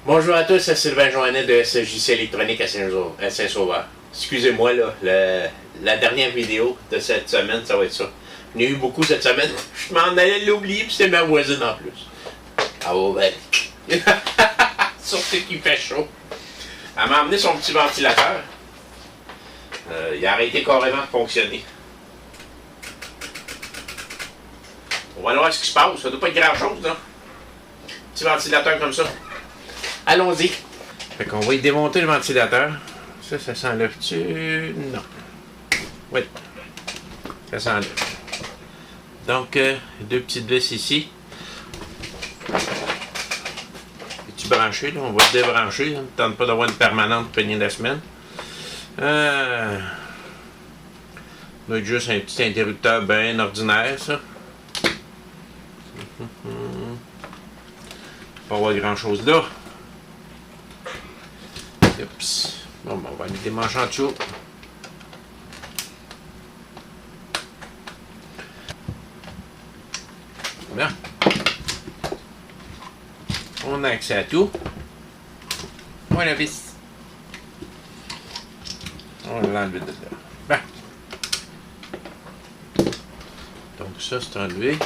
Bonjour à tous, c'est Sylvain Joannet de SJC Électronique à Saint-Sauveur. Excusez-moi, là, la dernière vidéo de cette semaine, ça va être ça. Il y en a eu beaucoup cette semaine. Je m'en allais l'oublier, puis c'est ma voisine en plus. Ah ouais, ben. Surtout qu'il fait chaud. Elle m'a amené son petit ventilateur. Il a arrêté carrément de fonctionner. On va voir ce qui se passe. Ça doit pas être grand-chose, là. Petit ventilateur comme ça. Allons-y. Fait qu'on va y démonter le ventilateur. Ça s'enlève-tu? Non. Oui. Ça s'enlève. Donc, deux petites vis ici. Es-tu branché, là? On va le débrancher. On ne tente pas d'avoir une permanente pour la semaine. On doit être juste un petit interrupteur bien ordinaire, ça. Pas avoir grand-chose là. Oups. Bon, on va mettre des manches en dessous. Bien. On a accès à tout. On a la vis. On l'enlève de là. Bien. Donc ça, c'est enlevé.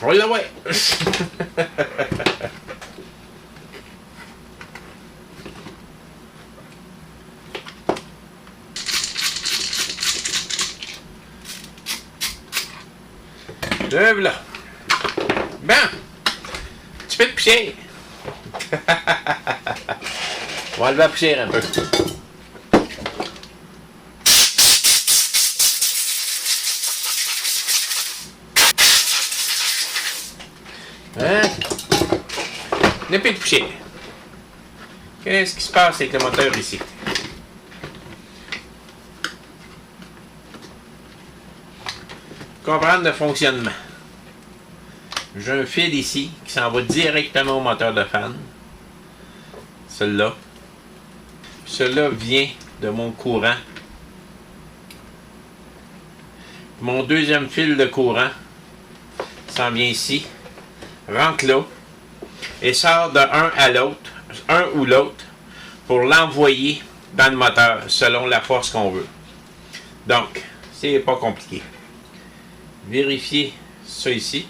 Oui, là, ouais. Le voilà. Ben, tu fais de poussière. On va enlever la poussière un peu. Hein? Il n'y a plus de poussière. Qu'est-ce qui se passe avec le moteur ici? Comprendre le fonctionnement. J'ai un fil ici qui s'en va directement au moteur de fan. Celui-là. Celui-là vient de mon courant. Mon deuxième fil de courant s'en vient ici. Rentre là et sort de un à l'autre, un ou l'autre, pour l'envoyer dans le moteur selon la force qu'on veut. Donc, c'est pas compliqué. Vérifiez ça ici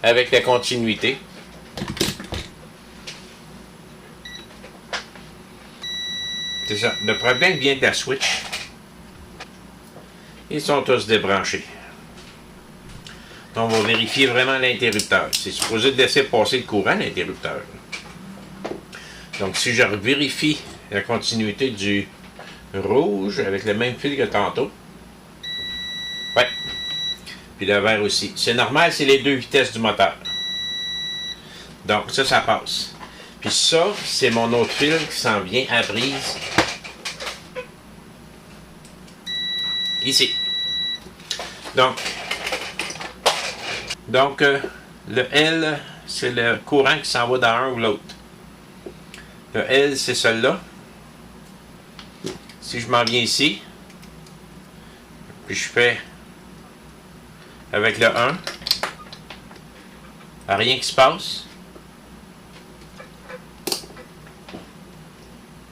avec la continuité. C'est ça. Le problème vient de la switch. Ils sont tous débranchés. On va vérifier vraiment l'interrupteur. C'est supposé de laisser passer le courant, l'interrupteur. Donc, si je vérifie la continuité du rouge avec le même fil que tantôt. Ouais. Puis le vert aussi. C'est normal, c'est les deux vitesses du moteur. Donc, ça passe. Puis ça, c'est mon autre fil qui s'en vient à prise. Ici. Donc, le L, c'est le courant qui s'en va dans un ou l'autre. Le L, c'est celui-là. Si je m'en viens ici, puis je fais avec le 1, rien qui se passe.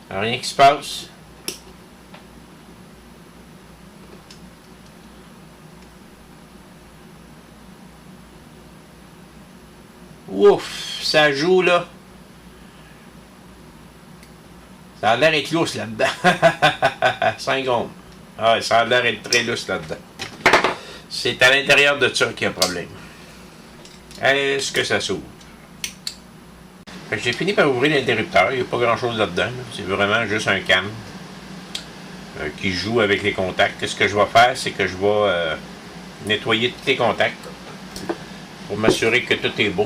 Rien qui se passe. Ouf, ça joue là. Ça a l'air d'être lousse là-dedans. 5 ohms. Ah, ça a l'air d'être très lousse là-dedans. C'est à l'intérieur de ça qu'il y a un problème. Est-ce que ça s'ouvre? J'ai fini par ouvrir l'interrupteur. Il n'y a pas grand chose là-dedans. C'est vraiment juste un cam qui joue avec les contacts. Ce que je vais faire, c'est que je vais nettoyer tous les contacts pour m'assurer que tout est beau.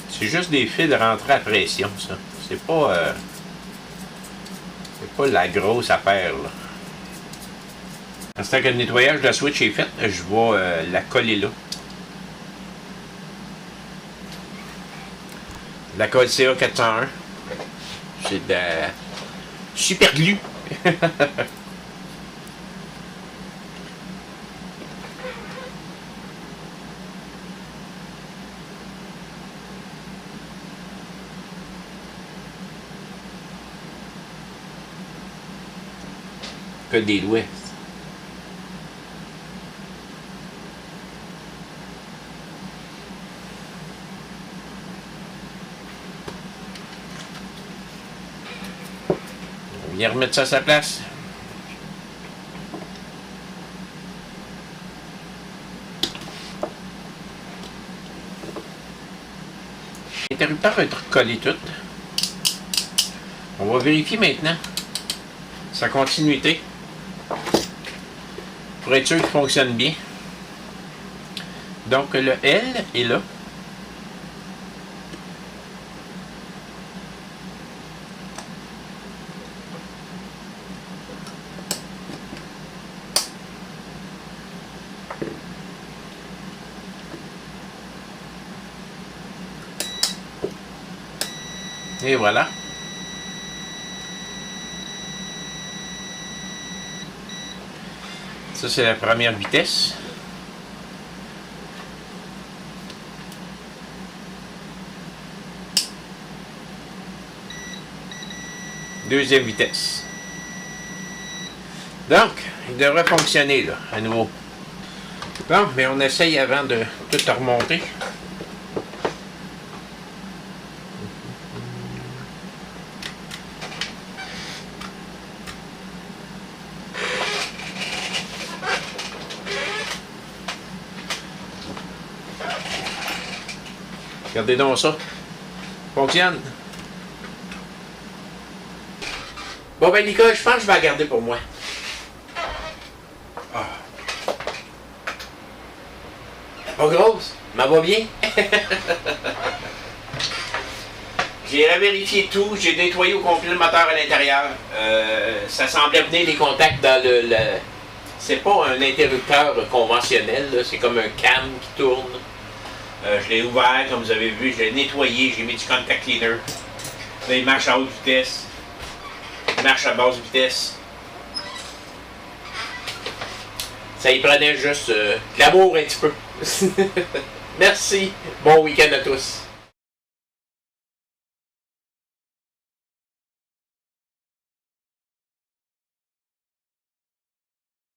C'est juste des fils rentrés à pression, ça. C'est pas la grosse affaire, là. Instant que le nettoyage de la switch est fait, je vais la coller là. La colle CA401. C'est de la super glue. Que des doigts. On vient remettre ça à sa place. L'interrupteur va être collé tout. On va vérifier maintenant sa continuité pour être sûr qu'il fonctionne bien. Donc le L est là. Et voilà. Ça, c'est la première vitesse. Deuxième vitesse. Donc, il devrait fonctionner, là, à nouveau. Bon, mais on essaye avant de tout remonter. Regardez donc ça. Fonctionne. Bon ben Nicolas, je pense que je vais la garder pour moi. Ah. Pas grosse, m'en va bien. J'ai revérifié tout, j'ai nettoyé au complet le moteur à l'intérieur. Ça semblait venir des contacts dans le... C'est pas un interrupteur conventionnel, c'est comme un cam qui tourne. Je l'ai ouvert, comme vous avez vu, je l'ai nettoyé, j'ai mis du contact cleaner. Là, il marche à haute vitesse. Il marche à basse vitesse. Ça y prenait juste de l'amour un petit peu. Merci. Bon week-end à tous.